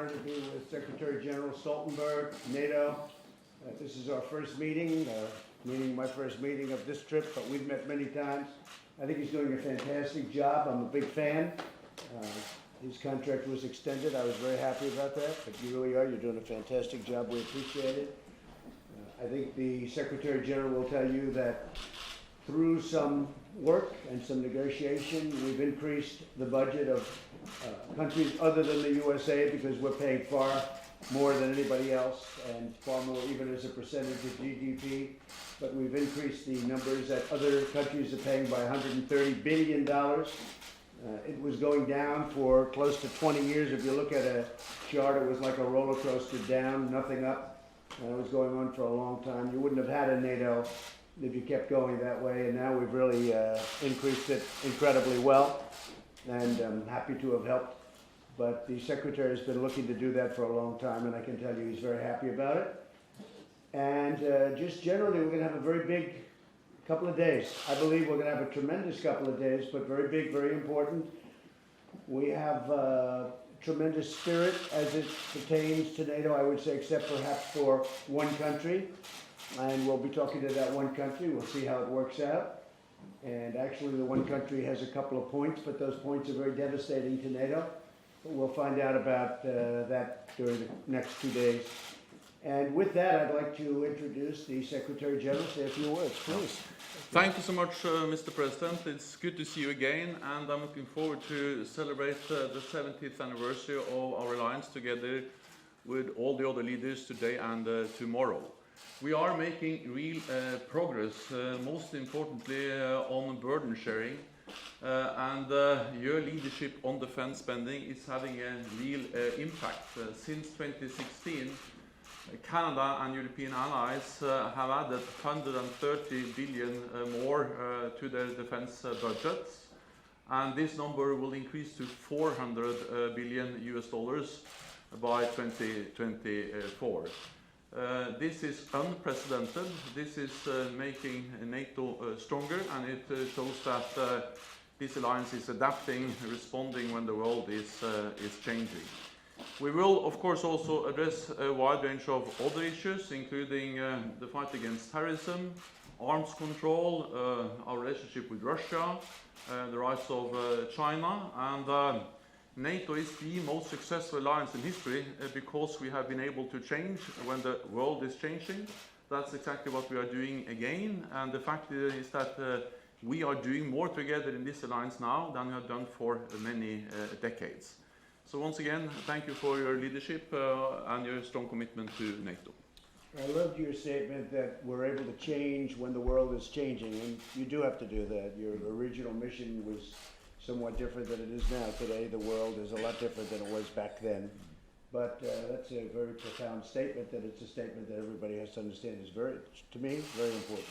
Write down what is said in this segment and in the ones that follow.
honor to be with Secretary General Stoltenberg, NATO. This is our first meeting, my first meeting of this trip, but we've met many times. I think he's doing a fantastic job. I'm a big fan. His contract was extended. I was very happy about that, but you really are. You're doing a fantastic job. We appreciate it. I think the Secretary General will tell you that through some work and some negotiation, we've increased the budget of countries other than the USA because we're paying far more than anybody else and far more even as a percentage of GDP. But we've increased the numbers that other countries are paying by $130 billion. It was going down for close to 20 years. If you look at a chart, it was like a roller coaster down, nothing up. It was going on for a long time. You wouldn't have had a NATO if you kept going that way, and now we've really increased it incredibly well, and I'm happy to have helped. But the Secretary has been looking to do that for a long time, and I can tell you he's very happy about it. And just generally, we're going to have a very big couple of days. I believe we're going to have a tremendous couple of days, but very big, very important. We have tremendous spirit as it pertains to NATO, I would say, except perhaps for one country. And we'll be talking to that one country. We'll see how it works out. And actually, the one country has a couple of points, but those points are very devastating to NATO. But we'll find out about that during the next 2 days. And with that, I'd like to introduce the Secretary General. Say a few words, please. Thank you so much, Mr. President. It's good to see you again, and I'm looking forward to celebrate the 70th anniversary of our alliance together with all the other leaders today and tomorrow. We are making real progress, most importantly on burden sharing, and your leadership on defense spending is having a real impact. Since 2016, Canada and European allies have added 130 billion more to their defense budgets, and this number will increase to 400 billion US dollars by 2024. This is unprecedented. This is making NATO stronger, and it shows that this alliance is adapting, responding when the world is changing. We will, of course, also address a wide range of other issues, including the fight against terrorism, arms control, our relationship with Russia, the rise of China, and NATO is the most successful alliance in history because we have been able to change when the world is changing. That's exactly what we are doing again, and the fact is that we are doing more together in this alliance now than we have done for many decades. So once again, thank you for your leadership and your strong commitment to NATO. I loved your statement that we're able to change when the world is changing, and you do have to do that. Your original mission was somewhat different than it is now. Today, the world is a lot different than it was back then. But that's a very profound statement, that it's a statement that everybody has to understand is very, to me, very important.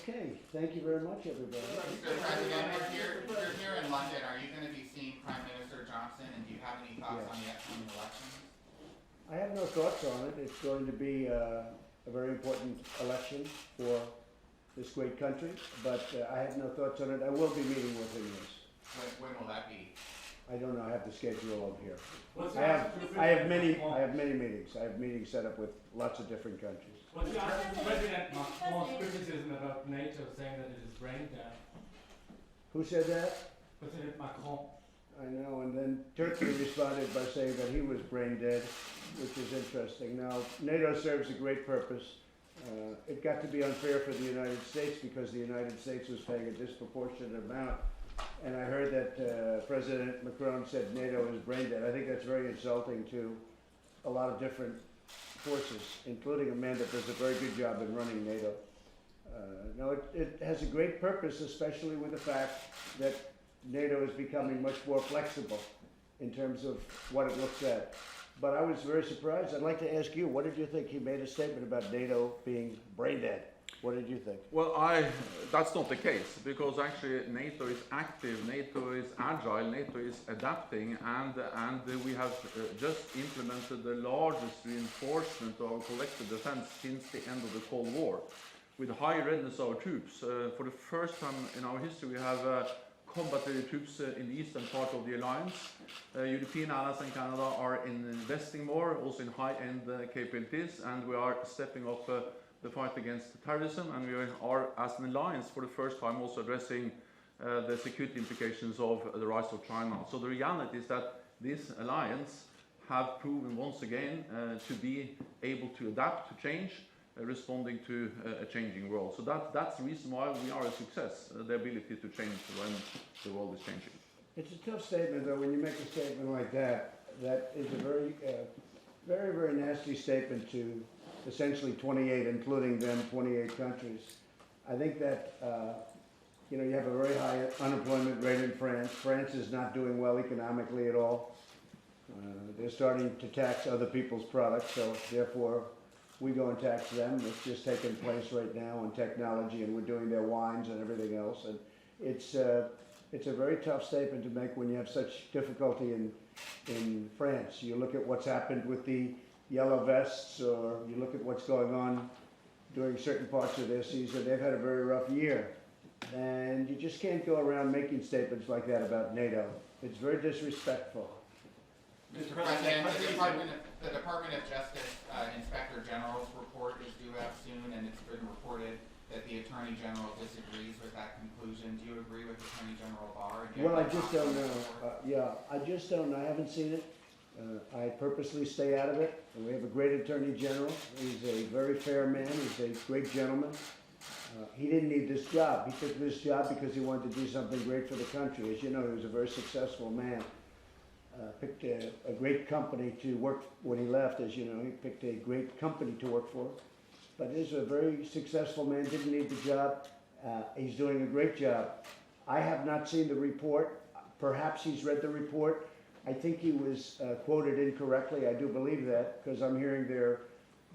Okay, thank you very much, everybody. Mr. President, you're here in London. Are you going to be seeing Prime Minister Johnson, and do you have any thoughts on the upcoming elections? I have no thoughts on it. It's going to be a very important election for this great country, but I have no thoughts on it. I will be meeting with him, yes. When will that be? I don't know. I have the schedule over here. I have many meetings. I have meetings set up with lots of different countries. What's your answer to President Macron's criticism about NATO, saying that it is brain dead? Who said that? President Macron. I know, and then Turkey responded by saying that he was brain dead, which is interesting. Now, NATO serves a great purpose. It got to be unfair for the United States because the United States was paying a disproportionate amount. And I heard that President Macron said NATO is brain dead. I think that's very insulting to a lot of different forces, including a man that does a very good job in running NATO. No, it has a great purpose, especially with the fact that NATO is becoming much more flexible in terms of what it looks at. But I was very surprised. I'd like to ask you, what did you think? He made a statement about NATO being brain dead. What did you think? Well, that's not the case, because actually NATO is active, NATO is agile, NATO is adapting, and we have just implemented the largest reinforcement of our collective defense since the end of the Cold War, with high readiness of our troops. For the first time in our history, we have combat-ready troops in the eastern part of the alliance. European allies and Canada are investing more, also in high-end capabilities, and we are stepping up the fight against terrorism, and we are, as an alliance, for the first time also addressing the security implications of the rise of China. So the reality is that this alliance have proven once again to be able to adapt to change, responding to a changing world. So that's the reason why we are a success, the ability to change when the world is changing. It's a tough statement, though, when you make a statement like that. That is a very, very nasty statement to essentially 28, including them, 28 countries. I think that, you know, you have a very high unemployment rate in France. France is not doing well economically at all. They're starting to tax other people's products, so therefore we go and tax them. It's just taking place right now in technology, and we're doing their wines and everything else. And it's a very tough statement to make when you have such difficulty in France. You look at what's happened with the yellow vests, or you look at what's going on during certain parts of their season. They've had a very rough year. And you just can't go around making statements like that about NATO. It's very disrespectful. Mr. President, the Department of Justice Inspector General's report is due out soon, and it's been reported that the Attorney General disagrees with that conclusion. Do you agree with Attorney General Barr? Well, I just don't know. I just don't know. I haven't seen it. I purposely stay out of it. And we have a great Attorney General. He's a very fair man. He's a great gentleman. He didn't need this job. He took this job because he wanted to do something great for the country. As you know, he was a very successful man. Picked a great company to work when he left. As you know, he picked a great company to work for. But he's a very successful man, didn't need the job. He's doing a great job. I have not seen the report. Perhaps he's read the report. I think he was quoted incorrectly. I do believe that, because I'm hearing the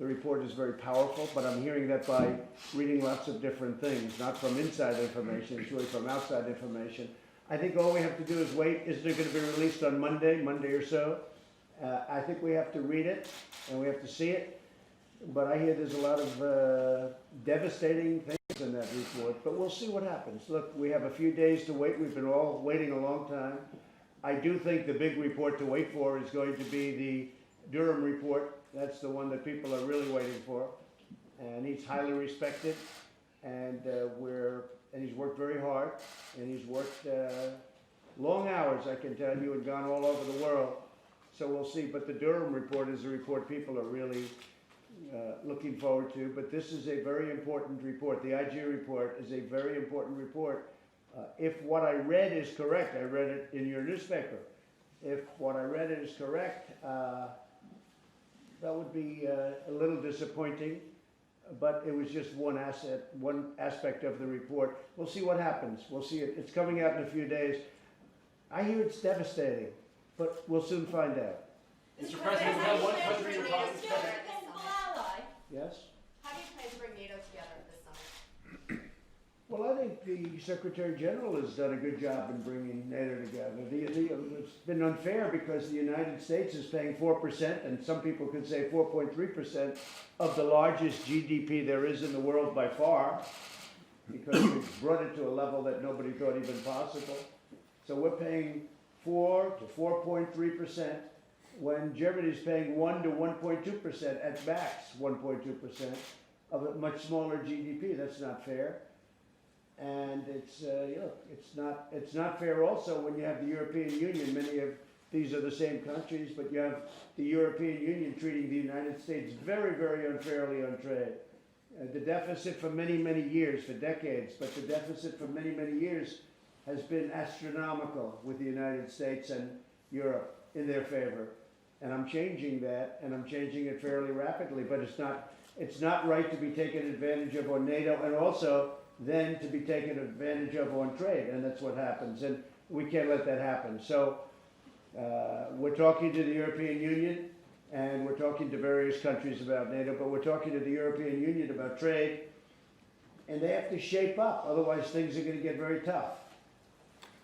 report is very powerful, but I'm hearing that by reading lots of different things, not from inside information, it's really from outside information. I think all we have to do is wait. Is it going to be released on Monday or so? I think we have to read it, and we have to see it. But I hear there's a lot of devastating things in that report, but we'll see what happens. Look, we have a few days to wait. We've been all waiting a long time. I do think the big report to wait for is going to be the Durham report. That's the one that people are really waiting for. And he's highly respected, and he's worked very hard, and he's worked long hours, I can tell you, and gone all over the world. So we'll see. But the Durham report is a report people are really looking forward to. But this is a very important report. The IG report is a very important report. If what I read is correct, I read it in your newspaper. If what I read is correct, that would be a little disappointing. But it was just one aspect of the report. We'll see what happens. We'll see it. It's coming out in a few days. I hear it's devastating, but we'll soon find out. Mr. President, we have one country in province. Yes? How do you plan to bring NATO together this summer? Well, I think the Secretary General has done a good job in bringing NATO together. It's been unfair because the United States is paying 4%, and some people could say 4.3% of the largest GDP there is in the world by far, because we've brought it to a level that nobody thought even possible. So we're paying 4 to 4.3%, when Germany's paying 1 to 1.2%, at max 1.2% of a much smaller GDP. That's not fair. And it's not fair also when you have the European Union. Many of these are the same countries, but you have the European Union treating the United States very, very unfairly on trade. The deficit for many, many years, for decades, but the deficit for many, many years has been astronomical with the United States and Europe in their favor. And I'm changing that, and I'm changing it fairly rapidly, but it's not right to be taken advantage of on NATO, and also then to be taken advantage of on trade, and that's what happens, and we can't let that happen. So we're talking to the European Union, and we're talking to various countries about NATO, but we're talking to the European Union about trade, and they have to shape up, otherwise things are going to get very tough.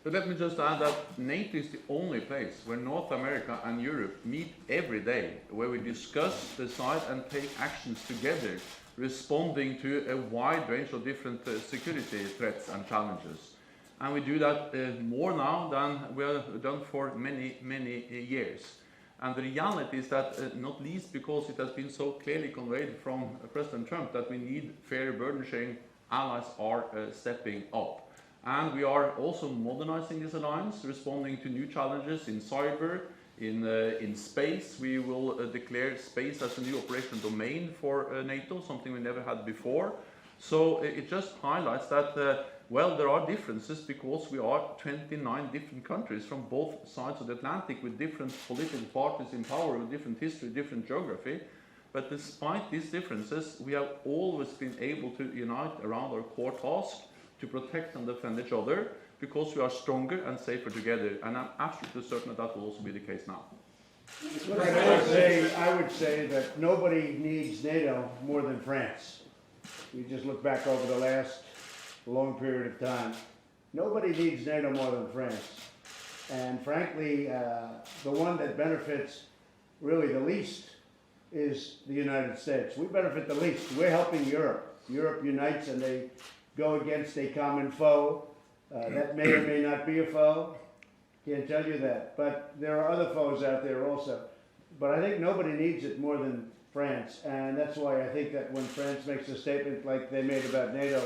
But let me just add that NATO is the only place where North America and Europe meet every day, where we discuss, decide, and take actions together, responding to a wide range of different security threats and challenges. and we do that more now than we have done for many, many years. And the reality is that, not least because it has been so clearly conveyed from President Trump that we need fair burden sharing, allies are stepping up. And we are also modernizing this alliance, responding to new challenges in cyber, in space. We will declare space as a new operational domain for NATO, something we never had before. So it just highlights that, well, there are differences because we are 29 different countries from both sides of the Atlantic with different political parties in power, with different history, different geography. But despite these differences, we have always been able to unite around our core task to protect and defend each other because we are stronger and safer together. And I'm absolutely certain that will also be the case now. Look, I would say that nobody needs NATO more than France. You just look back over the last long period of time. Nobody needs NATO more than France. And frankly, the one that benefits really the least is the United States. We benefit the least. We're helping Europe. Europe unites and they go against a common foe. That may or may not be a foe. Can't tell you that. But there are other foes out there also. But I think nobody needs it more than France. And that's why I think that when France makes a statement like they made about NATO,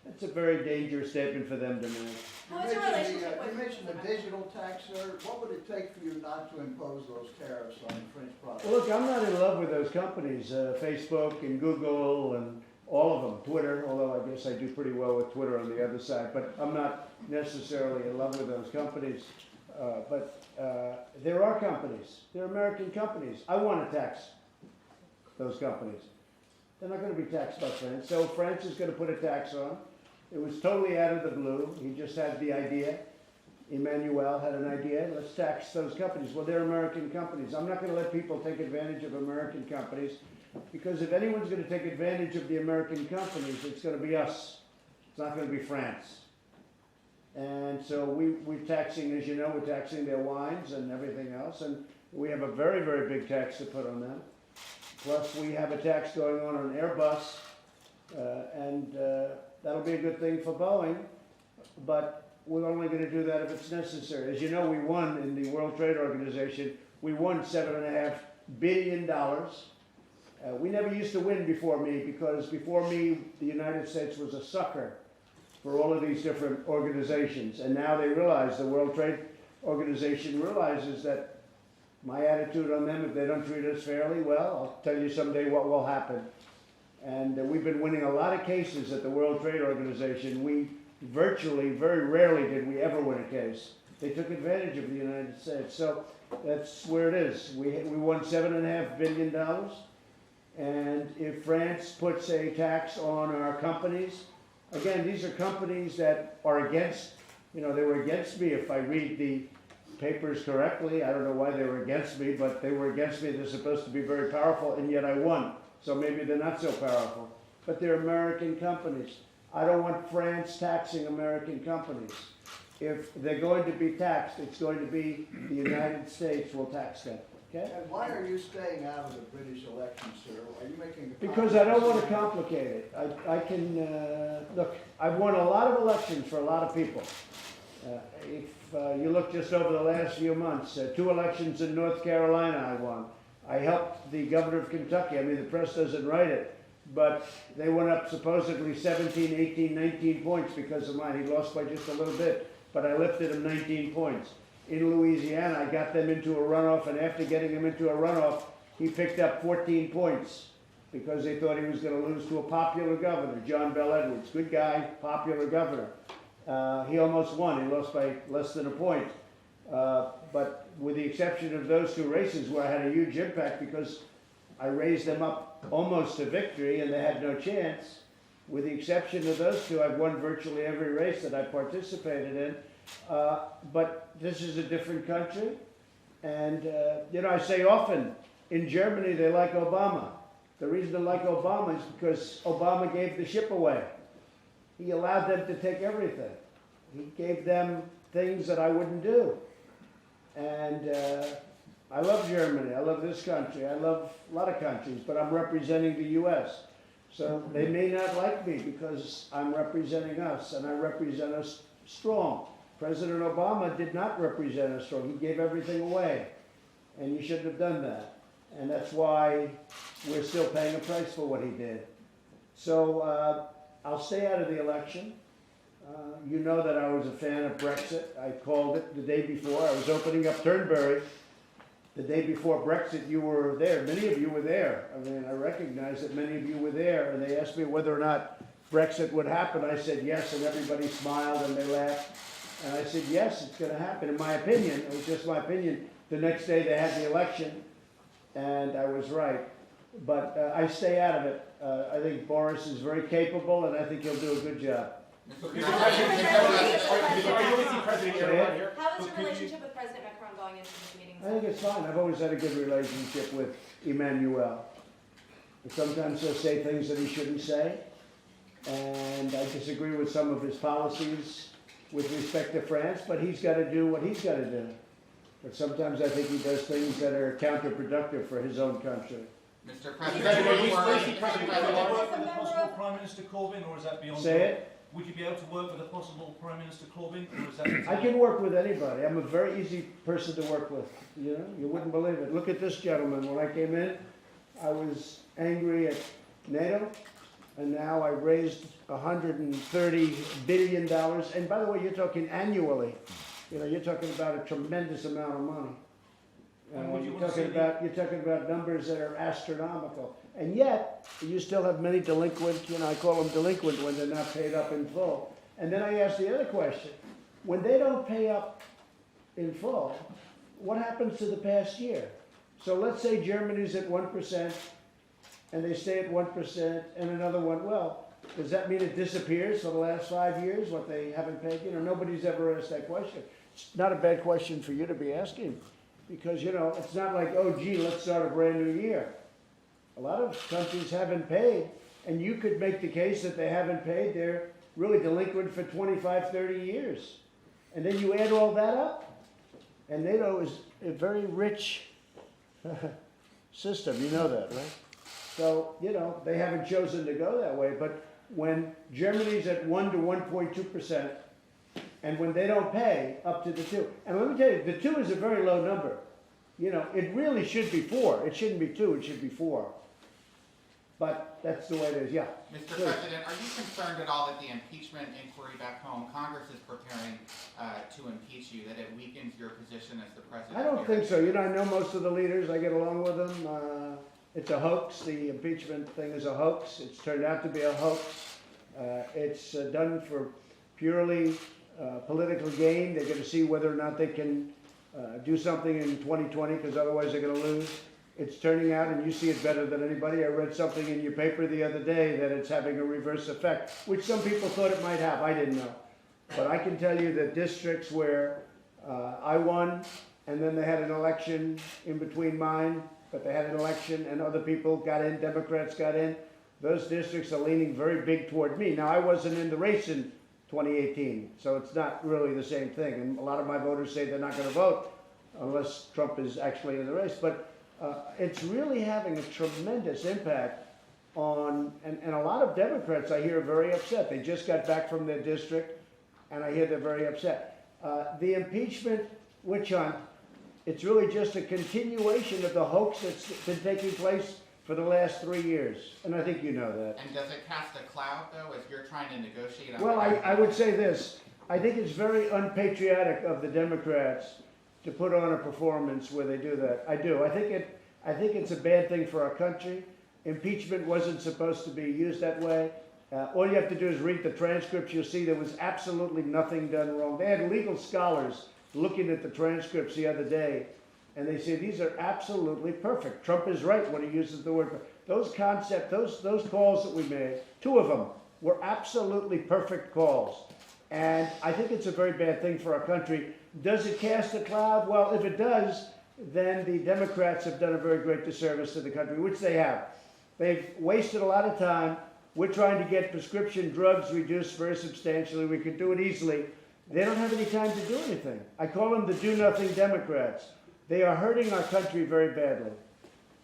it's a very dangerous statement for them to make. What's your relationship with? You mentioned the digital tax, sir. What would it take for you not to impose those tariffs on French products? Well, look, I'm not in love with those companies, Facebook and Google and all of them, Twitter, although I guess I do pretty well with Twitter on the other side, but I'm not necessarily in love with those companies. But there are companies, they're American companies. I want to tax those companies. They're not going to be taxed by France. So France is going to put a tax on. It was totally out of the blue. He just had the idea. Emmanuel had an idea. Let's tax those companies. Well, they're American companies. I'm not going to let people take advantage of American companies because if anyone's going to take advantage of the American companies, it's going to be us. It's not going to be France. And so we're taxing, as you know, we're taxing their wines and everything else. And we have a very, very big tax to put on them. Plus, we have a tax going on Airbus, and that'll be a good thing for Boeing, but we're only going to do that if it's necessary. As you know, we won in the World Trade Organization, we won $7.5 billion. We never used to win before me because before me, the United States was a sucker for all of these different organizations. And now they realize, the World Trade Organization realizes that my attitude on them, if they don't treat us fairly, well, I'll tell you someday what will happen. And we've been winning a lot of cases at the World Trade Organization. We virtually, very rarely did we ever win a case. They took advantage of the United States. So that's where it is. We won $7.5 billion. And if France puts a tax on our companies, again, these are companies that are against, they were against me if I read the papers correctly. I don't know why they were against me, but they were against me. They're supposed to be very powerful, and yet I won. So maybe they're not so powerful. But they're American companies. I don't want France taxing American companies. If they're going to be taxed, it's going to be the United States will tax them. Okay? And why are you staying out of the British election, sir? Are you making a Because I don't want to complicate it. I can, look, I've won a lot of elections for a lot of people. If you look just over the last few months, 2 elections in North Carolina I won. I helped the governor of Kentucky. I mean, the press doesn't write it, but they went up supposedly 17, 18, 19 points because of mine. He lost by just a little bit, but I lifted him 19 points. In Louisiana, I got them into a runoff, and after getting him into a runoff, he picked up 14 points because they thought he was going to lose to a popular governor, John Bell Edwards. Good guy, popular governor. He almost won. He lost by less than a point. But with the exception of those 2 races where I had a huge impact because I raised them up almost to victory and they had no chance, with the exception of those 2, I've won virtually every race that I participated in. But this is a different country. And, I say often, in Germany they like Obama. The reason they like Obama is because Obama gave the ship away. He allowed them to take everything. He gave them things that I wouldn't do. And I love Germany. I love this country. I love a lot of countries, but I'm representing the U.S. So they may not like me because I'm representing us, and I represent us strong. President Obama did not represent us strong. He gave everything away, and he shouldn't have done that. And that's why we're still paying a price for what he did. So I'll stay out of the election. You know that I was a fan of Brexit. I called it the day before. I was opening up Turnberry the day before Brexit. You were there. Many of you were there. I mean, I recognize that many of you were there. And they asked me whether or not Brexit would happen. I said yes, and everybody smiled and they laughed. And I said, yes, it's going to happen. In my opinion, it was just my opinion. The next day they had the election, and I was right. But I stay out of it. I think Boris is very capable, and I think he'll do a good job. Mr. President, Are you going to see President Erdogan here? How is your relationship with President Macron going into this meeting? I think it's fine. I've always had a good relationship with Emmanuel. Sometimes he'll say things that he shouldn't say, and I disagree with some of his policies with respect to France, but he's got to do what he's got to do. But sometimes I think he does things that are counterproductive for his own country. Mr. President, President, are you you worry- President President- Work with a possible Prime Minister Corbyn, or is that beyond? Say it. Would you be able to work with a possible Prime Minister Corbyn, or is that? I can work with anybody. I'm a very easy person to work with. You know, you wouldn't believe it. Look at this gentleman. When I came in, I was angry at NATO, and now I raised $130 billion. And by the way, you're talking annually. You know, you're talking about a tremendous amount of money. And would you You're want to talking see about, you're talking about numbers that are astronomical. And yet, you still have many delinquent, you know, I call them delinquent when they're not paid up in full. And then I ask the other question. When they don't pay up in full, what happens to the past year? So let's say Germany's at 1%, and they stay at 1%, and another one, well, does that mean it disappears for the last 5 years, what they haven't paid? You know, nobody's ever asked that question. It's not a bad question for you to be asking, because, you know, it's not like, oh, gee, let's start a brand new year. A lot of countries haven't paid, and you could make the case that they haven't paid. They're really delinquent for 25, 30 years. And then you add all that up, and NATO is a very rich system. You know that, right? So, you know, they haven't chosen to go that way. But when Germany's at 1 to 1.2%, and when they don't pay up to the 2, and let me tell you, the 2 is a very low number. You know, it really should be 4. It shouldn't be 2, it should be 4. But that's the way it is, yeah. Mr. Please. President, are you concerned at all that the impeachment inquiry back home, Congress is preparing to impeach you, that it weakens your position as the president? I don't think so. You know, I know most of the leaders. I get along with them. It's a hoax. The impeachment thing is a hoax. It's turned out to be a hoax. It's done for purely political gain. They're going to see whether or not they can do something in 2020, because otherwise they're going to lose. It's turning out, and you see it better than anybody. I read something in your paper the other day that it's having a reverse effect, which some people thought it might have. I didn't know. But I can tell you that districts where I won, and then they had an election in between mine, but they had an election and other people got in, Democrats got in, those districts are leaning very big toward me. Now, I wasn't in the race in 2018, so it's not really the same thing. And a lot of my voters say they're not going to vote unless Trump is actually in the race. But it's really having a tremendous impact on, and a lot of Democrats I hear are very upset. They just got back from their district, and I hear they're very upset. The impeachment witch hunt, it's really just a continuation of the hoax that's been taking place for the last 3 years, and I think you know that. And does it cast a cloud, though, as you're trying to negotiate? Well, I would say this. I think it's very unpatriotic of the Democrats to put on a performance where they do that. I do. I think it's a bad thing for our country. Impeachment wasn't supposed to be used that way. All you have to do is read the transcripts. You'll see there was absolutely nothing done wrong. They had legal scholars looking at the transcripts the other day, and they say these are absolutely perfect. Trump is right when he uses the word perfect. Those concepts, those calls that we made, 2 of them were absolutely perfect calls. And I think it's a very bad thing for our country. Does it cast a cloud? Well, if it does, then the Democrats have done a very great disservice to the country, which they have. They've wasted a lot of time. We're trying to get prescription drugs reduced very substantially. We could do it easily. They don't have any time to do anything. I call them the do-nothing Democrats. They are hurting our country very badly.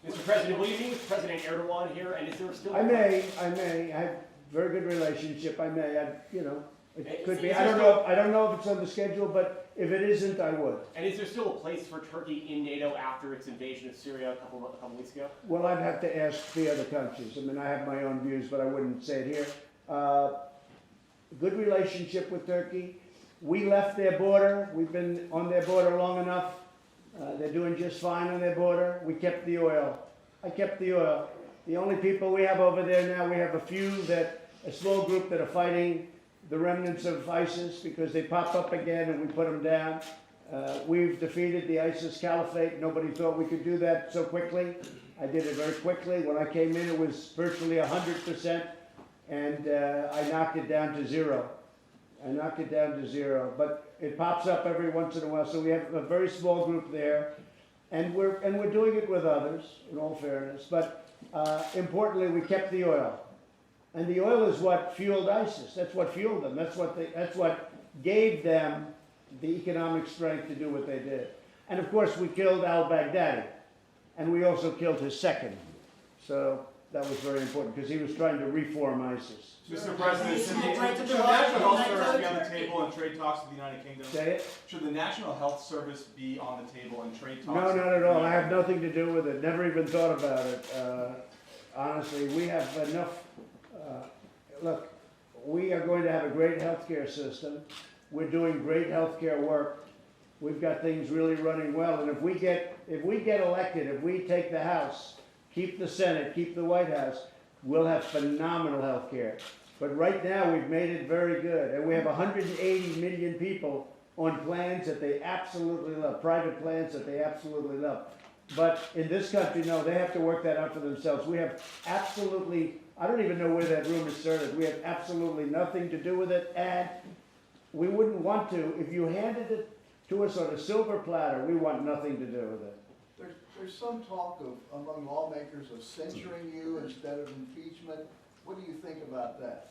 Mr. President, will you meet with President Erdogan here, and is there still... I may. I have a very good relationship. I may. It could be, I don't know if it's on the schedule, but if it isn't, I would. And is there still a place for Turkey in NATO after its invasion of Syria a couple weeks ago? Well, I'd have to ask the other countries. I mean, I have my own views, but I wouldn't say it here. Good relationship with Turkey. We left their border. We've been on their border long enough. They're doing just fine on their border. We kept the oil. I kept the oil. The only people we have over there now, we have a small group that are fighting the remnants of ISIS because they pop up again and we put them down. We've defeated the ISIS caliphate. Nobody thought we could do that so quickly. I did it very quickly. When I came in, it was virtually 100%, and I knocked it down to zero. But it pops up every once in a while. So we have a very small group there, and we're doing it with others, in all fairness. But importantly, we kept the oil. And the oil is what fueled ISIS. That's what fueled them. That's what gave them the economic strength to do what they did. And of course, we killed al-Baghdadi. And we also killed his second. So that was very important because he was trying to reform ISIS. Mr. President, should the National Health Service be on the table in trade talks with the United Kingdom? Say it? Should the National Health Service be on the table in trade talks? No, not at all. I have nothing to do with it. Never even thought about it. Honestly, we have enough. Look, we are going to have a great healthcare system. We're doing great healthcare work. We've got things really running well. And if we get elected, if we take the House, keep the Senate, keep the White House, we'll have phenomenal healthcare. But right now, we've made it very good. And we have 180 million people on plans that they absolutely love, private plans that they absolutely love. But in this country, no, they have to work that out for themselves. We have absolutely, I don't even know where that rumor started. We have absolutely nothing to do with it, and we wouldn't want to. If you handed it to us on a silver platter, we want nothing to do with it. There's some talk of, among lawmakers, of censuring you instead of impeachment. What do you think about that?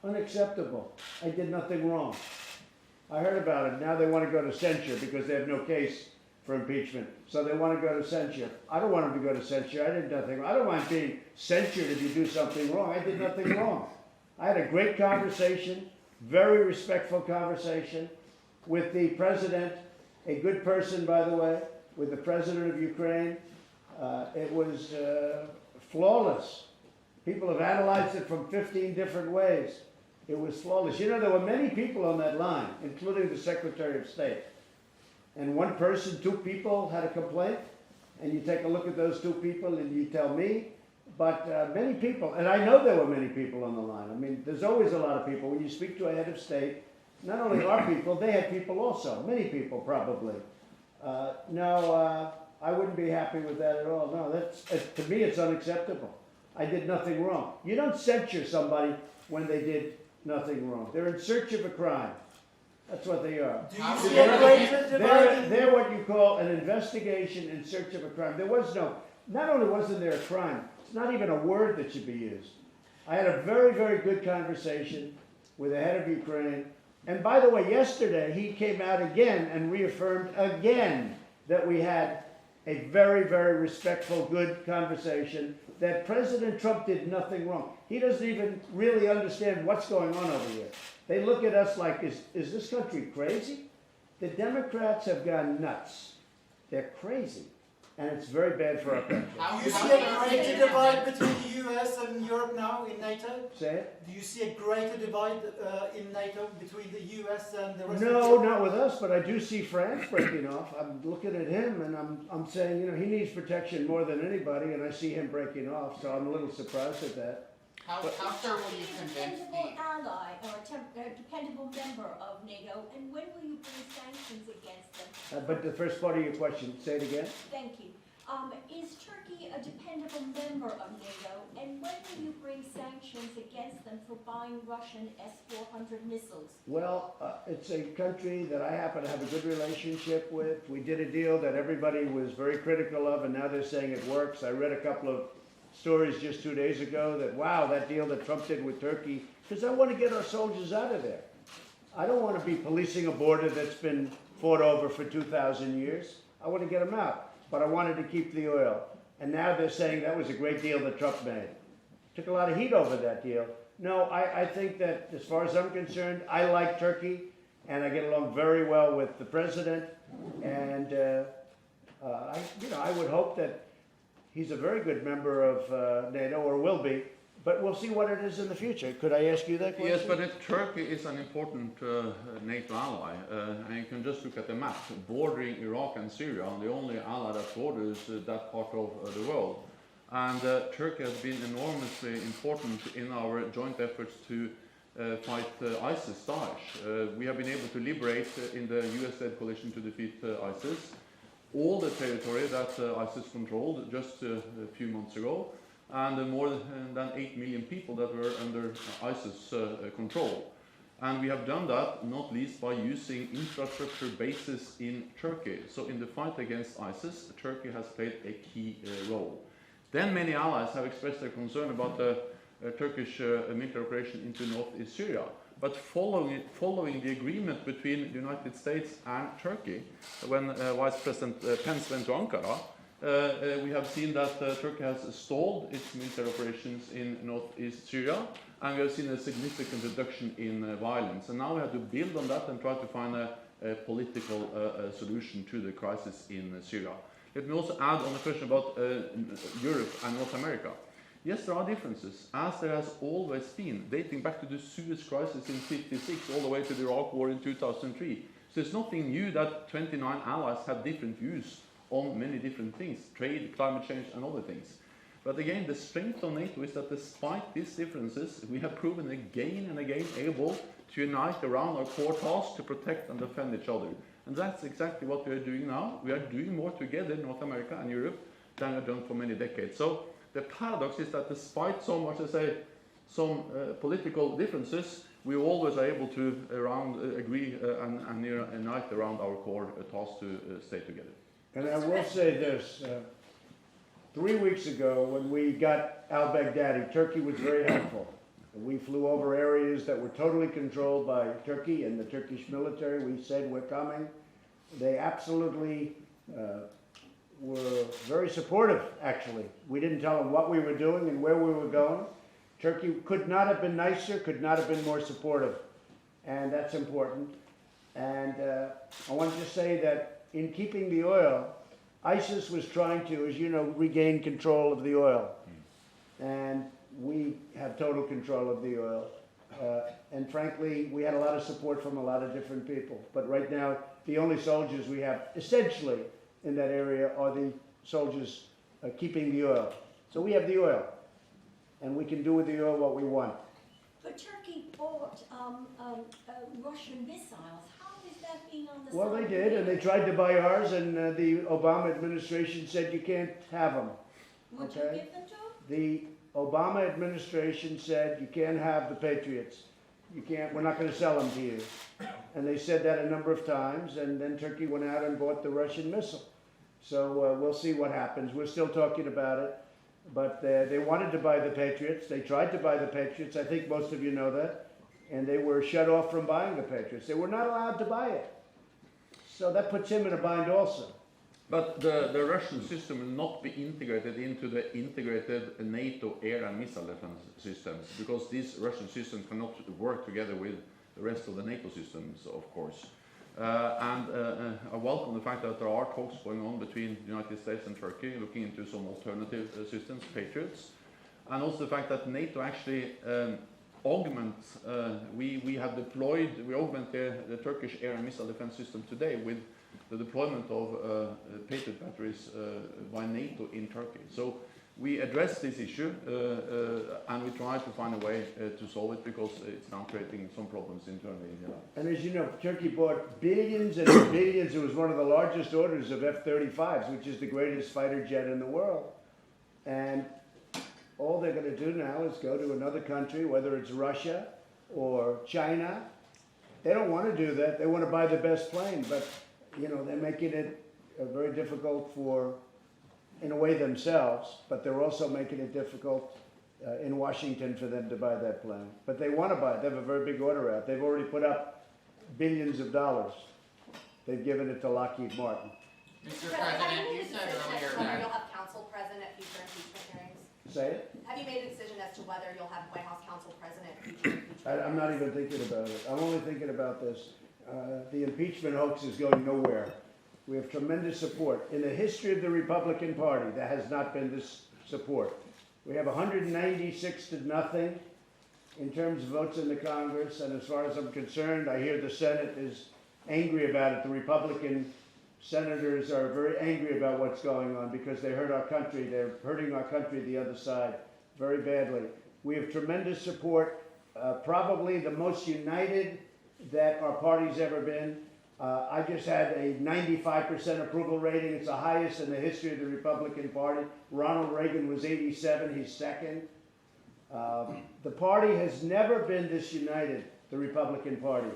Unacceptable. I did nothing wrong. I heard about it. Now they want to go to censure because they have no case for impeachment. So they want to go to censure. I don't want them to go to censure. I did nothing wrong. I don't mind being censured if you do something wrong. I did nothing wrong. I had a great conversation, very respectful conversation with the president, a good person, by the way, with the president of Ukraine. It was flawless. People have analyzed it from 15 different ways. It was flawless. You know, there were many people on that line, including the Secretary of State. And one person, two people had a complaint, and you take a look at those two people and you tell me, but many people, and I know there were many people on the line. I mean, there's always a lot of people. When you speak to a head of state, not only our people, they had people also, many people probably. No, I wouldn't be happy with that at all. No, to me, it's unacceptable. I did nothing wrong. You don't censure somebody when they did nothing wrong. They're in search of a crime. That's what they are. Do you see a greater divide? They're what you call an investigation in search of a crime. There was not only wasn't there a crime, it's not even a word that should be used. I had a very, very good conversation with the head of Ukraine. And by the way, yesterday he came out again and reaffirmed again that we had a very, very respectful, good conversation, that President Trump did nothing wrong. He doesn't even really understand what's going on over here. They look at us like, is this country crazy? The Democrats have gone nuts. They're crazy. And it's very bad for our country. How- Do you how see a thoroughly greater did you- divide between the US and Europe now in NATO? Say it? Do you see a greater divide in NATO between the US and the rest of No, Europe? not with us, but I do see France breaking off. I'm looking at him and I'm saying, you know, he needs protection more than anybody, and I see him breaking off, so I'm a little surprised at that. How sir will you convince Dependable the, ally or a dependable member of NATO, and when will you bring sanctions against them? But the first part of your question, say it again? Thank you. Is Turkey a dependable member of NATO, and when will you bring sanctions against them for buying Russian S-400 missiles? Well, it's a country that I happen to have a good relationship with. We did a deal that everybody was very critical of, and now they're saying it works. I read a couple of stories just 2 days ago that, wow, that deal that Trump did with Turkey, because I want to get our soldiers out of there. I don't want to be policing a border that's been fought over for 2,000 years. I want to get them out, but I wanted to keep the oil. And now they're saying that was a great deal that Trump made. Took a lot of heat over that deal, No, I think that as far as I'm concerned, I like Turkey, and I get along very well with the president, and I would hope that he's a very good member of NATO, or will be, but we'll see what it is in the future. Could I ask you that question? Yes, but Turkey is an important NATO ally, and you can just look at the map. Bordering Iraq and Syria, the only ally that borders that part of the world. And Turkey has been enormously important in our joint efforts to fight ISIS, Daesh. We have been able to liberate in the US-led coalition to defeat ISIS all the territory that ISIS controlled just a few months ago, and more than 8 million people that were under ISIS control. And we have done that not least by using infrastructure bases in Turkey. So in the fight against ISIS, Turkey has played a key role. Then many allies have expressed their concern about the Turkish military operation into northeast Syria. But following the agreement between the United States and Turkey, when Vice President Pence went to Ankara, we have seen that Turkey has stalled its military operations in northeast Syria, and we have seen a significant reduction in violence. And now we have to build on that and try to find a political solution to the crisis in Syria. Let me also add on the question about Europe and North America. Yes, there are differences, as there has always been, dating back to the Suez Crisis in '56 all the way to the Iraq War in 2003. So it's nothing new that 29 allies have different views on many different things, trade, climate change and other things. But again, the strength of NATO is that despite these differences, we have proven again and again able to unite around our core task to protect and defend each other. And that's exactly what we are doing now. We are doing more together in North America and Europe than we've done for many decades. So the paradox is that despite so much, some political differences, we always are able to agree and unite around our core task to stay together. And I will say this, 3 weeks ago when we got al-Baghdadi, Turkey was very helpful. We flew over areas that were totally controlled by Turkey and the Turkish military. We said we're coming. They absolutely were very supportive, actually. We didn't tell them what we were doing and where we were going. Turkey could not have been nicer, could not have been more supportive, and that's important. And I wanted to say that in keeping the oil, ISIS was trying to, as you know, regain control of the oil. And we have total control of the oil. And frankly, we had a lot of support from a lot of different people. But right now, the only soldiers we have essentially in that area are the soldiers keeping the oil. So we have the oil, and we can do with the oil what we want. But Turkey bought Russian missiles. How is that being on the Well, side they of did, and they NATO? tried to buy ours, and the Obama administration said you can't have them. Would Okay. you give them to them? The Obama administration said you can't have the Patriots. You can't, we're not going to sell them to you. And they said that a number of times, and then Turkey went out and bought the Russian missile. So we'll see what happens. We're still talking about it. But they wanted to buy the Patriots. They tried to buy the Patriots. I think most of you know that. And they were shut off from buying the Patriots. They were not allowed to buy it. So that puts him in a bind also. But the Russian system will not be integrated into the integrated NATO air and missile defense systems, because these Russian systems cannot work together with the rest of the NATO systems, of course. I welcome the fact that there are talks going on between the United States and Turkey, looking into some alternative systems, Patriots, and also the fact that NATO actually augments, we augment the Turkish air and missile defense system today with the deployment of Patriot batteries by NATO in Turkey. So we address this issue and we try to find a way to solve it, because it's now creating some problems internally in Iraq. And as you know, Turkey bought billions and billions. It was one of the largest orders of F-35s, which is the greatest fighter jet in the world. And all they're going to do now is go to another country, whether it's Russia or China. They don't want to do that. They want to buy the best plane. But, you know, they're making it very difficult for, in a way, themselves. But they're also making it difficult in Washington for them to buy that plane. But they want to buy it. They have a very big order out. They've already put up billions of dollars. They've given it to Lockheed Martin. Mr. President, you said earlier that You'll have counsel present at future impeachment hearings. Say it? Have Have you made a decision as to whether you'll have White House Counsel President future impeachment? I'm not even thinking about it. I'm only thinking about this. The impeachment hoax is going nowhere. We have tremendous support. In the history of the Republican Party, there has not been this support. We have 196 to nothing in terms of votes in the Congress, and as far as I'm concerned, I hear the Senate is angry about it. The Republican senators are very angry about what's going on because they hurt our country. They're hurting our country the other side very badly. We have tremendous support, probably the most united that our party's ever been. I just had a 95% approval rating. It's the highest in the history of the Republican Party. Ronald Reagan was 87, he's second. The party has never been this united, the Republican Party.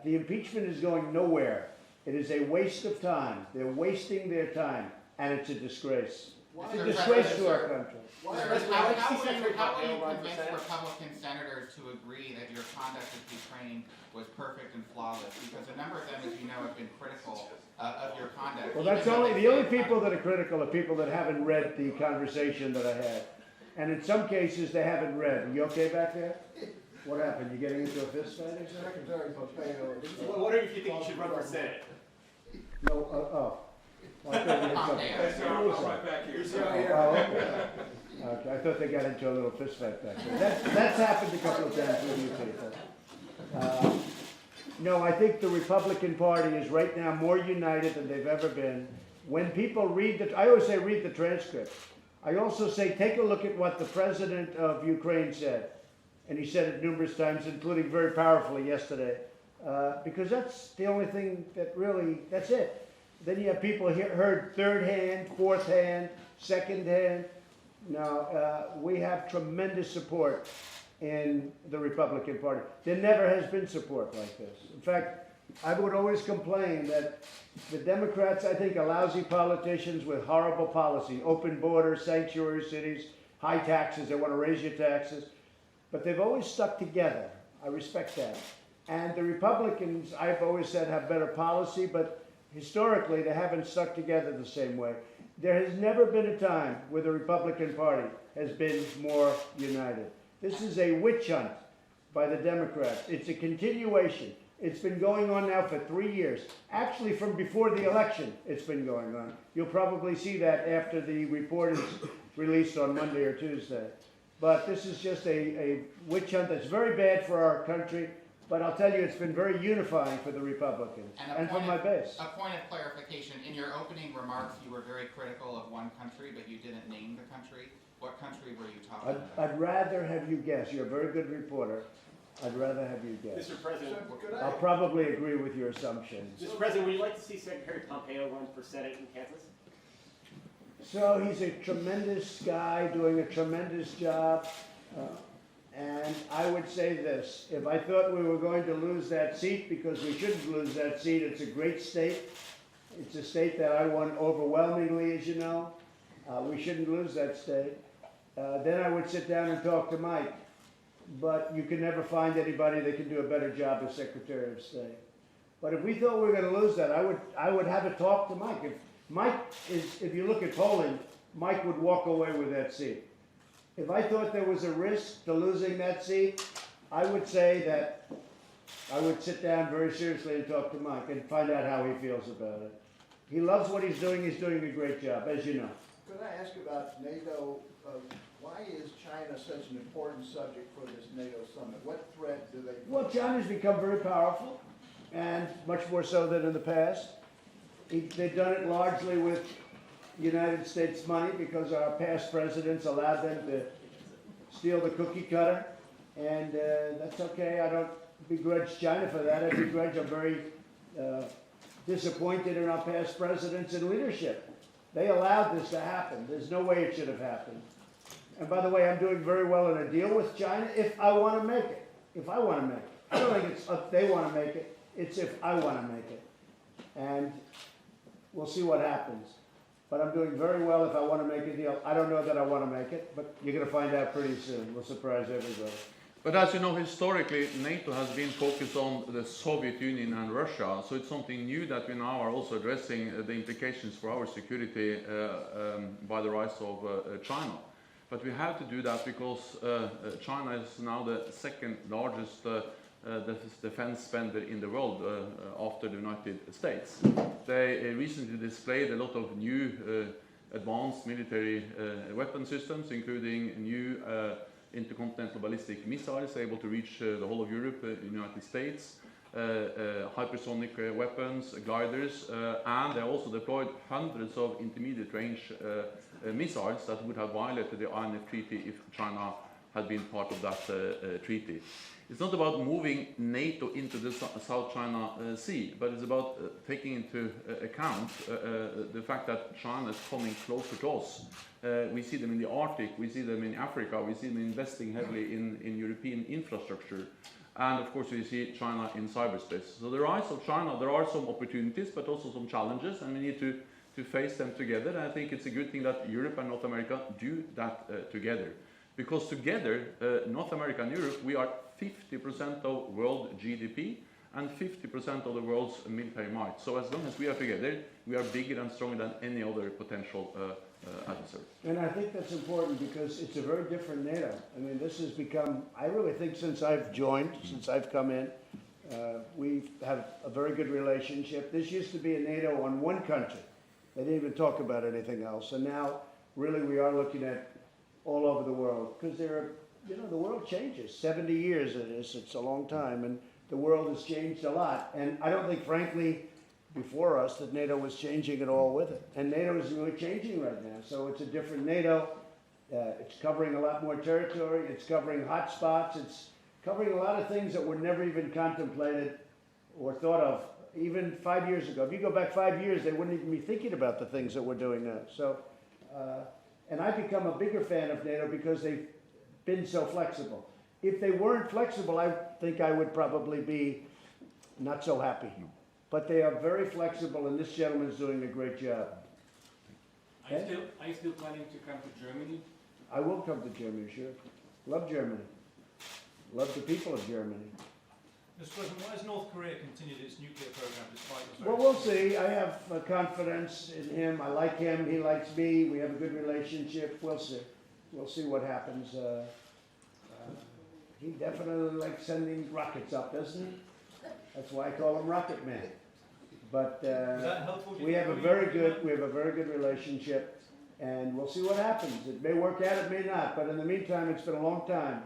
The impeachment is going nowhere. It is a waste of time. They're wasting their time, and it's a disgrace. It's a disgrace to our country. How will you convince Republican senators to agree that your conduct with Ukraine was perfect and flawless? Because a number of them, as you know, have been critical of your conduct. Well, that's the only people that are critical are people that haven't read the conversation that I had. And in some cases, they haven't read. Are you okay back there? What happened? You getting into a fist fight? Secretary Pompeo. I'm wondering if you think you should run for Senate. No, oh. Well, I thought you had something. I'm right back here. Oh, okay. Okay, I thought they got into a little fist fight back there. That's happened a couple of times with you people. No, I think the Republican Party is right now more united than they've ever been. When people read I always say read the transcript. I also say take a look at what the president of Ukraine said. And he said it numerous times, including very powerfully yesterday. Because that's the only thing that really, that's it. Then you have people heard third hand, fourth hand, second hand. Now, we have tremendous support in the Republican Party. There never has been support like this. In fact, I would always complain that the Democrats, I think, are lousy politicians with horrible policy. Open borders, sanctuary cities, high taxes, they want to raise your taxes. But they've always stuck together. I respect that. And the Republicans, I've always said, have better policy, but historically they haven't stuck together the same way. There has never been a time where the Republican Party has been more united. This is a witch hunt by the Democrats. It's a continuation. It's been going on now for 3 years. Actually, from before the election, it's been going on. You'll probably see that after the report is released on Monday or Tuesday. But this is just a witch hunt that's very bad for our country. But I'll tell you, it's been very unifying for the Republicans and for my base. A point of clarification. In your opening remarks, you were very critical of one country, but you didn't name the country. What country were you talking about? I'd rather have you guess. You're a very good reporter. I'd rather have you guess. Mr. President, I'll probably agree with your assumptions. Mr. President, would you like to see Secretary Pompeo run for Senate in Kansas? So he's a tremendous guy doing a tremendous job. And I would say this, if I thought we were going to lose that seat, because we shouldn't lose that seat, it's a great state. It's a state that I won overwhelmingly, as you know. We shouldn't lose that state. Then I would sit down and talk to Mike. But you can never find anybody that can do a better job as Secretary of State. But if we thought we were going to lose that, I would have a talk to Mike. If you look at polling, Mike would walk away with that seat. If I thought there was a risk to losing that seat, I would say that I would sit down very seriously and talk to Mike and find out how he feels about it. He loves what he's doing a great job, as you know. Could I ask about NATO? Why is China such an important subject for this NATO summit? What threat do they pose? Well, China's become very powerful, and much more so than in the past. They've done it largely with United States money because our past presidents allowed them to steal the cookie cutter, and that's okay. I don't begrudge China for that. I'm very disappointed in our past presidents and leadership. They allowed this to happen. There's no way it should have happened. And by the way, I'm doing very well in a deal with China if I want to make it. If I want to make it. I don't think it's if they want to make it. It's if I want to make it. And we'll see what happens. But I'm doing very well if I want to make a deal. I don't know that I want to make it, but you're going to find out pretty soon. We'll surprise everybody. But as you know, historically, NATO has been focused on the Soviet Union and Russia, so it's something new that we now are also addressing the implications for our security by the rise of China. But we have to do that because China is now the second largest defense spender in the world after the United States. They recently displayed a lot of new advanced military weapon systems, including new intercontinental ballistic missiles able to reach the whole of Europe, the United States, hypersonic weapons, gliders, and they also deployed hundreds of intermediate range missiles that would have violated the INF Treaty if China had been part of that treaty. It's not about moving NATO into the South China Sea, but it's about taking into account the fact that China is coming closer to us. We see them in the Arctic, we see them in Africa, we see them investing heavily in European infrastructure, and of course we see China in cyberspace. So the rise of China, there are some opportunities, but also some challenges, and we need to face them together. And I think it's a good thing that Europe and North America do that together. Because together, North America and Europe, we are 50% of world GDP and 50% of the world's military might. So as long as we are together, we are bigger and stronger than any other potential adversary. And I think that's important because it's a very different NATO. I mean, this has become, I really think since I've joined, since I've come in, we have a very good relationship. This used to be a NATO on one country. They didn't even talk about anything else. And now, really, we are looking at all over the world because there are, you know, the world changes. 70 years it is, it's a long time, and the world has changed a lot. And I don't think, frankly, before us that NATO was changing at all with it. And NATO is really changing right now. So it's a different NATO. It's covering a lot more territory. It's covering hot spots. It's covering a lot of things that were never even contemplated or thought of even 5 years ago. If you go back 5 years, they wouldn't even be thinking about the things that we're doing now. So, and I've become a bigger fan of NATO because they've been so flexible. If they weren't flexible, I think I would probably be not so happy. But they are very flexible, and this gentleman is doing a great job. Are you still planning to come to Germany? I will come to Germany, sure. Love Germany. Love the people of Germany. Mr. President, why has North Korea continued its nuclear program despite the Well, we'll see. I have confidence in him. I like him. He likes me. We have a good relationship. We'll see. We'll see what happens. He definitely likes sending rockets up, doesn't he? That's why I call him Rocket Man. But we have a very good relationship, and we'll see what happens. It may work out, it may not. But in the meantime, it's been a long time.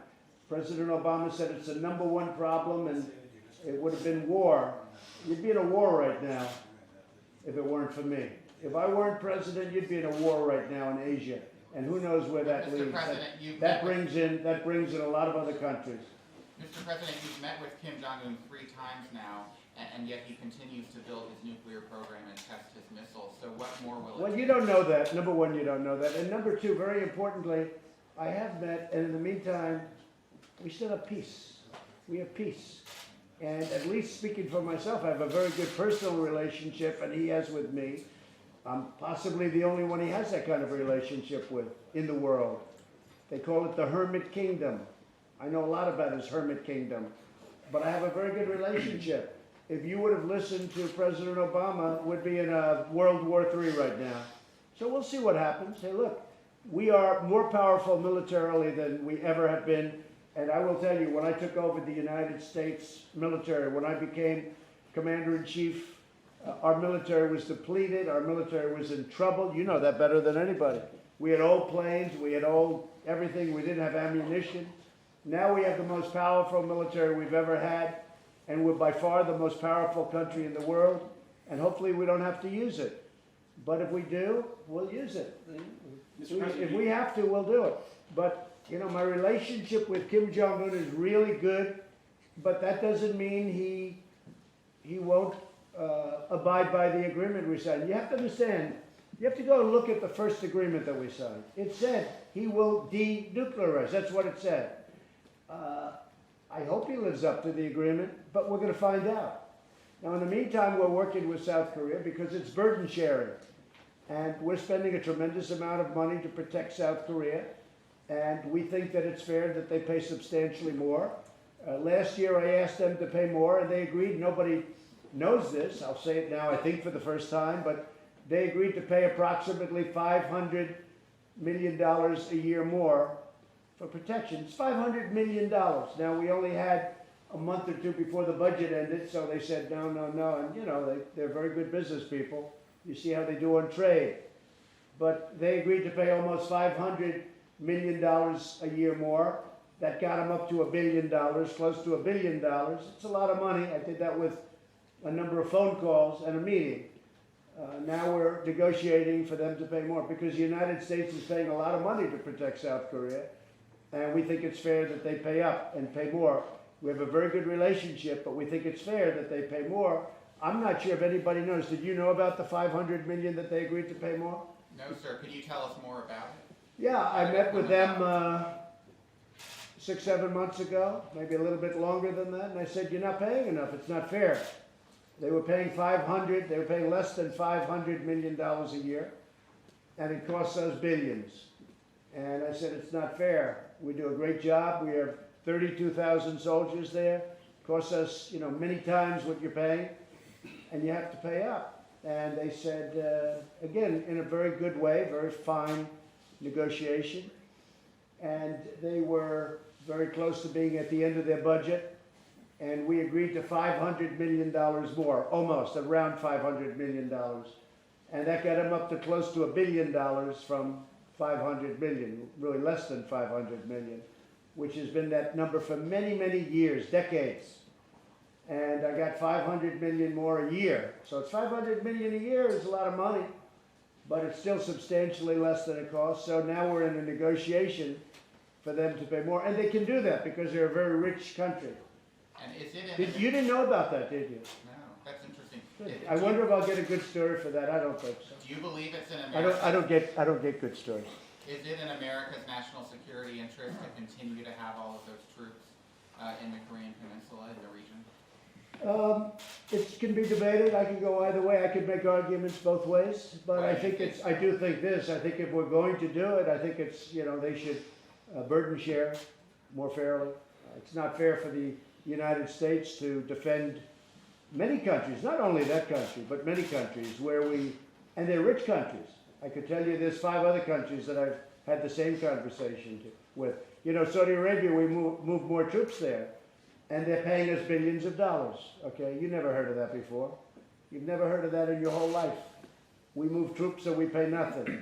President Obama said it's the #1 problem, and it would have been war. You'd be in a war right now if it weren't for me. If I weren't president, you'd be in a war right now in Asia, and who knows where that Mr. leads. President, That brings in a lot of other countries. Mr. President, you've met with Kim Jong-un 3 times now, and yet he continues to build his nuclear program and test his missiles. So what more will it Well, take? you don't know that. #1, you don't know that. And #2, very importantly, I have met, and in the meantime, we still have peace. We have peace. And at least speaking for myself, I have a very good personal relationship, and he has with me. I'm possibly the only one he has that kind of relationship with in the world. They call it the Hermit Kingdom. I know a lot about his Hermit Kingdom, but I have a very good relationship. If you would have listened to President Obama, we'd be in a World War III right now. So we'll see what happens. Hey, look, we are more powerful militarily than we ever have been. And I will tell you, when I took over the United States military, when I became Commander-in-Chief, our military was depleted, our military was in trouble. You know that better than anybody. We had old planes, we had old everything, we didn't have ammunition. Now we have the most powerful military we've ever had, and we're by far the most powerful country in the world, and hopefully we don't have to use it. But if we do, we'll use it. If we have to, we'll do it. But you know, my relationship with Kim Jong-un is really good, but that doesn't mean he won't abide by the agreement we signed. You have to understand, you have to go and look at the first agreement that we signed. It said he will denuclearize. That's what it said. I hope he lives up to the agreement, but we're going to find out. Now, in the meantime, we're working with South Korea because it's burden sharing. And we're spending a tremendous amount of money to protect South Korea. And we think that it's fair that they pay substantially more. Last year I asked them to pay more, and they agreed. Nobody knows this. I'll say it now, I think, for the first time. But they agreed to pay approximately $500 million a year more for protection. It's $500 million. Now, we only had a month or two before the budget ended, so they said no, no, no. And, you know, they're very good business people. You see how they do on trade. But they agreed to pay almost $500 million a year more. That got them up to $1 billion, close to $1 billion. It's a lot of money. I did that with a number of phone calls and a meeting. Now we're negotiating for them to pay more because the United States is paying a lot of money to protect South Korea. And we think it's fair that they pay up and pay more. We have a very good relationship, but we think it's fair that they pay more. I'm not sure if anybody knows. Did you know about the $500 million that they agreed to pay more? No, sir. Could you tell us more about it? Yeah, I met with them 6, 7 months ago, maybe a little bit longer than that, and I said, you're not paying enough. It's not fair. They were paying they were paying less than $500 million a year, and it costs us billions. And I said, it's not fair. We do a great job. We have 32,000 soldiers there. It costs us, you know, many times what you're paying, and you have to pay up. And they said, again, in a very good way, very fine negotiation. And they were very close to being at the end of their budget. And we agreed to $500 million more, almost, around $500 million. And that got them up to close to $1 billion from 500 million, really less than 500 million, which has been that number for many, many years, decades. And I got 500 million more a year. So it's 500 million a year is a lot of money, but it's still substantially less than it costs. So now we're in a negotiation for them to pay more. And they can do that because they're a very rich country. And is it You didn't know about that, did you? No, that's interesting. I wonder if I'll get a good story for that. I don't think so. Do you believe it's in America? I don't get good stories. Is it in America's national security interest to continue to have all of those troops in the Korean Peninsula, in the region? It can be debated. I can go either way. I could make arguments both ways, but I think I do think this. I think if we're going to do it, I think it's, you know, they should burden share more fairly. It's not fair for the United States to defend many countries, not only that country, but many countries and they're rich countries. I could tell you there's 5 other countries that I've had the same conversation with. You know, Saudi Arabia, we move more troops there, and they're paying us billions of dollars, okay? You never heard of that before. You've never heard of that in your whole life. We move troops so we pay nothing.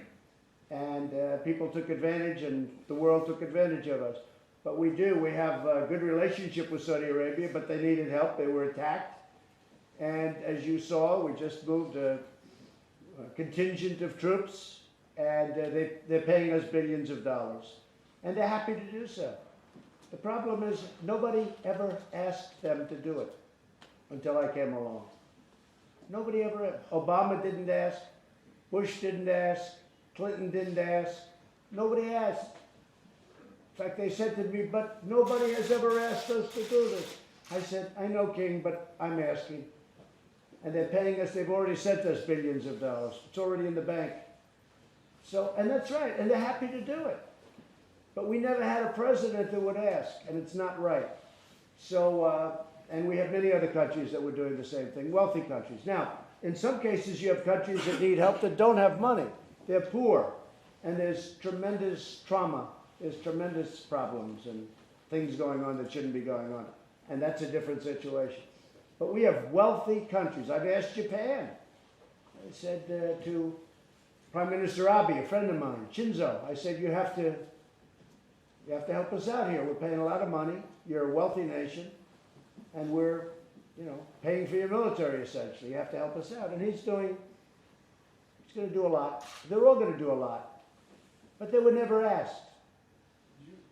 And people took advantage, and the world took advantage of us. But we do. We have a good relationship with Saudi Arabia, but they needed help. They were attacked. And as you saw, we just moved a contingent of troops, and they're paying us billions of dollars. And they're happy to do so. The problem is nobody ever asked them to do it until I came along. Nobody ever. Obama didn't ask. Bush didn't ask. Clinton didn't ask. Nobody asked. In fact, they said to me, but nobody has ever asked us to do this. I said, I know, King, but I'm asking. And they're paying us, they've already sent us billions of dollars. It's already in the bank. So, and that's right, and they're happy to do it. But we never had a president that would ask, and it's not right. So, and we have many other countries that were doing the same thing, wealthy countries. Now, in some cases, you have countries that need help that don't have money. They're poor, and there's tremendous trauma. There's tremendous problems and things going on that shouldn't be going on. And that's a different situation. But we have wealthy countries. I've asked Japan. I said to Prime Minister Abe, a friend of mine, Shinzo, I said, you have to help us out here. We're paying a lot of money. You're a wealthy nation. And we're, you know, paying for your military, essentially. You have to help us out. And he's going to do a lot. They're all going to do a lot. But they were never asked.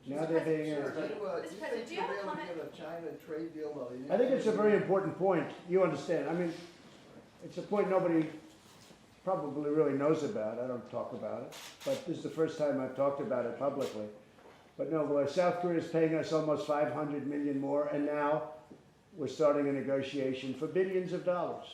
Now they're being asked. Mr. President, do you have a comment? Get a China trade deal? I think it's a very important point. You understand. I mean, it's a point nobody probably really knows about. I don't talk about it. But this is the first time I've talked about it publicly. But no, South Korea is paying us almost 500 million more, and now we're starting a negotiation for billions of dollars.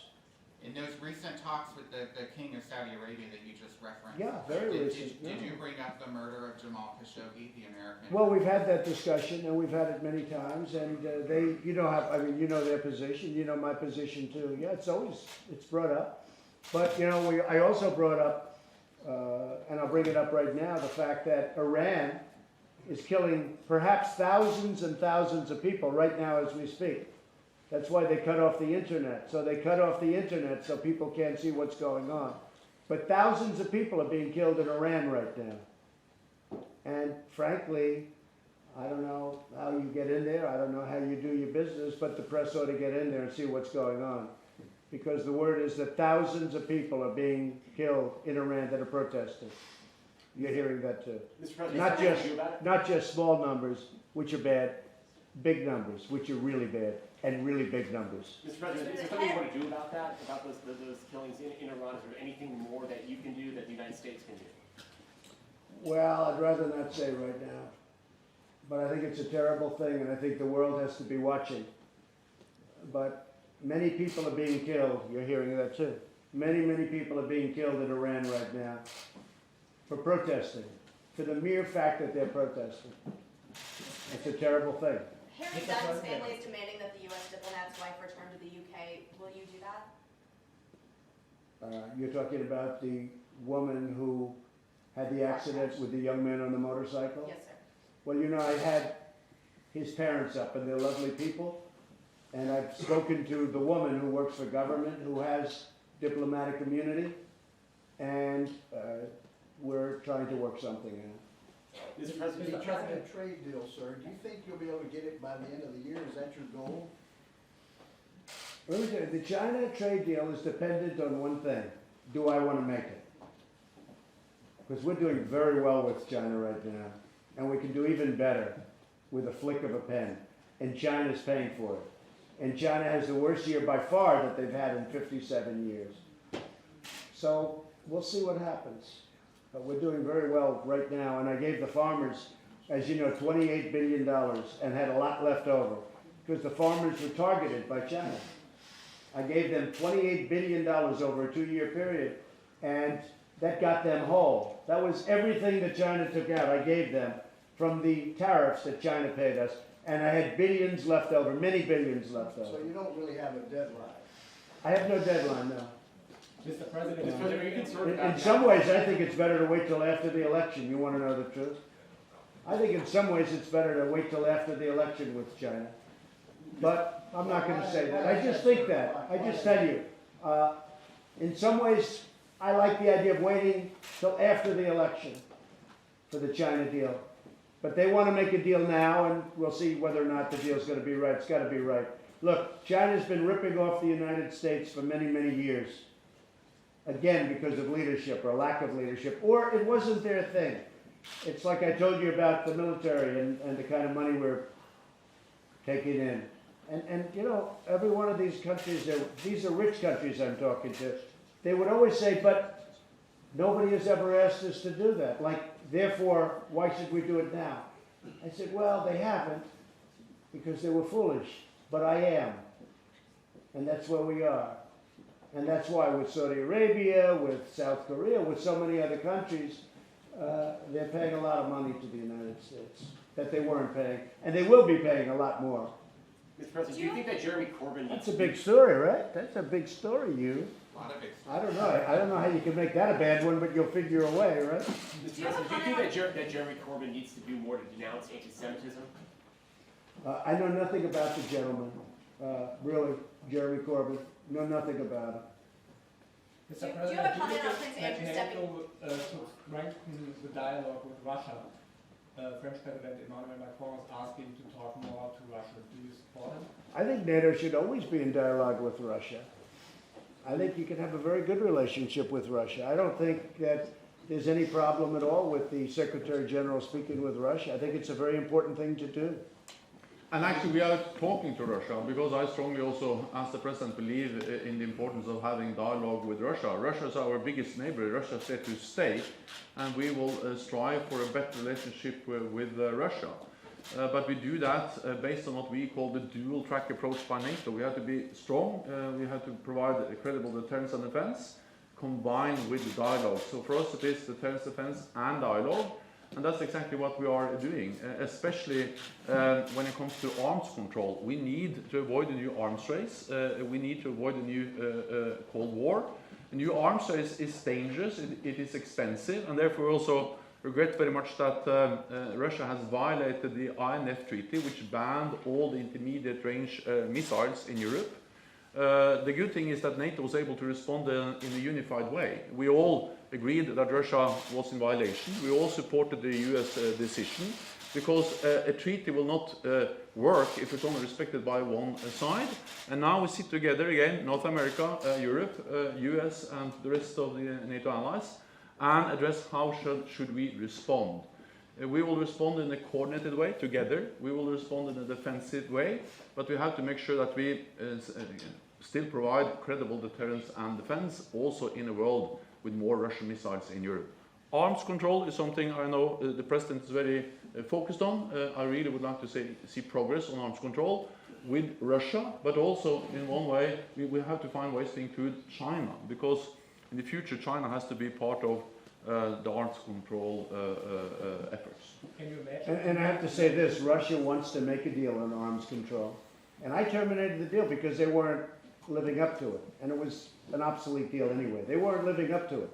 In those recent talks with the King of Saudi Arabia that you just referenced, Yeah, very recent. Did you bring up the murder of Jamal Khashoggi, the American? Well, we've had that discussion, and we've had it many times, and they, you know, you know their position, you know my position too. Yeah, it's brought up. But, you know, I also brought up and I'll bring it up right now, the fact that Iran is killing perhaps thousands and thousands of people right now as we speak. That's why they cut off the internet. So they cut off the internet so people can't see what's going on. But thousands of people are being killed in Iran right now. And frankly, I don't know how you get in there. I don't know how you do your business, but the press ought to get in there and see what's going on. Because the word is that thousands of people are being killed in Iran that are protesting. You're hearing that too. Mr. President, Not is there just, anything you do about it? not just small numbers, which are bad, big numbers, which are really bad, and really big numbers. Mr. President, is there something you want to do about that, about those killings in Iran? Is there anything more that you can do that the United States can do? Well, I'd rather not say right now. But I think it's a terrible thing, and I think the world has to be watching. But many people are being killed. You're hearing that too. Many, many people are being killed in Iran right now for protesting, for the mere fact that they're protesting. It's a terrible thing. Harry Dunn's family is demanding that the U.S. diplomat's wife return to the U.K. Will you do that? You're talking about the woman who had the accident with the young man on the motorcycle? Yes, sir. Well, you know, I had his parents up, and they're lovely people. And I've spoken to the woman who works for government, who has diplomatic immunity, and we're trying to work something out. Mr. President, The China trade deal, sir, do you think you'll be able to get it by the end of the year? Is that your goal? Let me tell you, the China trade deal is dependent on one thing. Do I want to make it? Because we're doing very well with China right now. And we can do even better with a flick of a pen. And China's paying for it. And China has the worst year by far that they've had in 57 years. So we'll see what happens. But we're doing very well right now. And I gave the farmers, as you know, $28 billion and had a lot left over. Because the farmers were targeted by China. I gave them $28 billion over a 2-year period. And that got them whole. That was everything that China took out. I gave them from the tariffs that China paid us. And I had billions left over, many billions left over. So you don't really have a deadline? I have no deadline now. Mr. President, Mr. President, are you concerned In about some ways, I think it's better to wait till after the election. You want to know the truth? I think in some ways it's better to wait till after the election with China. But I'm not going to say that. I just think that. I just tell you. In some ways, I like the idea of waiting till after the election for the China deal. But they want to make a deal now, and we'll see whether or not the deal's going to be right. It's got to be right. Look, China's been ripping off the United States for many, many years. Again, because of leadership or lack of leadership, or it wasn't their thing. It's like I told you about the military and the kind of money we're taking in. And you know, every one of these countries, these are rich countries I'm talking to, they would always say, but nobody has ever asked us to do that. Like, therefore, why should we do it now? I said, well, they haven't because they were foolish, but I am. And that's where we are. And that's why with Saudi Arabia, with South Korea, with so many other countries, they're paying a lot of money to the United States that they weren't paying. And they will be paying a lot more. Mr. President, do you think that Jeremy Corbyn That's a big story, right? That's a big story, you. A lot of big I don't know. I don't know how you can make that a bad one, but you'll figure a way, right? Mr. President, do you think that Jeremy Corbyn needs to do more to denounce anti-Semitism? I know nothing about the gentleman, really, Jeremy Corbyn. Know nothing about him. Mr. Do you President, have a comment on Prince Andrew stepping? NATO to strengthen the dialogue with Russia. French President Emmanuel Macron is asking to talk more to Russia. Do you support him? I think NATO should always be in dialogue with Russia. I think you can have a very good relationship with Russia. I don't think that there's any problem at all with the Secretary General speaking with Russia. I think it's a very important thing to do. And actually, we are talking to Russia because I strongly also, as the president, believe in the importance of having dialogue with Russia. Russia is our biggest neighbor. Russia is there to stay, and we will strive for a better relationship with Russia. But we do that based on what we call the dual-track approach by NATO. We have to be strong. We have to provide a credible deterrence and defense, combined with dialogue. So for us, it is deterrence, defense, and dialogue. And that's exactly what we are doing, especially when it comes to arms control. We need to avoid a new arms race. We need to avoid a new Cold War. new arms race is dangerous, it is expensive, and therefore we also regret very much that Russia has violated the INF Treaty, which banned all the intermediate range missiles in Europe. The good thing is that NATO was able to respond in a unified way. We all agreed that Russia was in violation. We all supported the US decision, because a treaty will not work if it's only respected by one side. And now we sit together again, North America, Europe, US and the rest of the NATO allies, and address how should we respond. We will respond in a coordinated way together. We will respond in a defensive way, but we have to make sure that we still provide credible deterrence and defense, also in a world with more Russian missiles in Europe. Arms control is something I know the President is very focused on. I really would like to see progress on arms control with Russia, but also in one way we have to find ways to include China, because in the future China has to be part of the arms control efforts. Can you imagine? And I have to say this, Russia wants to make a deal on arms control. And I terminated the deal because they weren't living up to it. And it was an obsolete deal anyway. They weren't living up to it.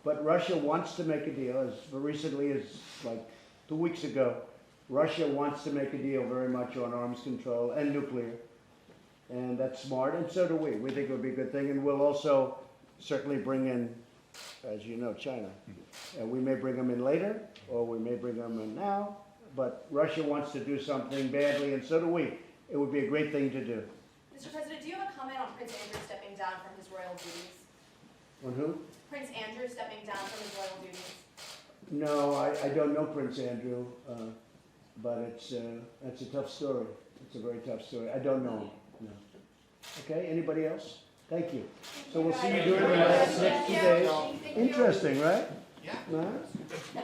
But Russia wants to make a deal, as recently as like 2 weeks ago. Russia wants to make a deal very much on arms control and nuclear. And that's smart, and so do we. We think it would be a good thing, and we'll also certainly bring in, as you know, China. And we may bring them in later, or we may bring them in now, but Russia wants to do something badly, and so do we. It would be a great thing to do. Mr. President, do you have a comment on Prince Andrew stepping down from his royal duties? On who? Prince Andrew stepping down from his royal duties? No, I don't know Prince Andrew, but it's a tough story. It's a very tough story. I don't know him. No. Okay, anybody else? Thank you. So we'll see you during the next 2 days. Interesting, right? Yeah. Huh?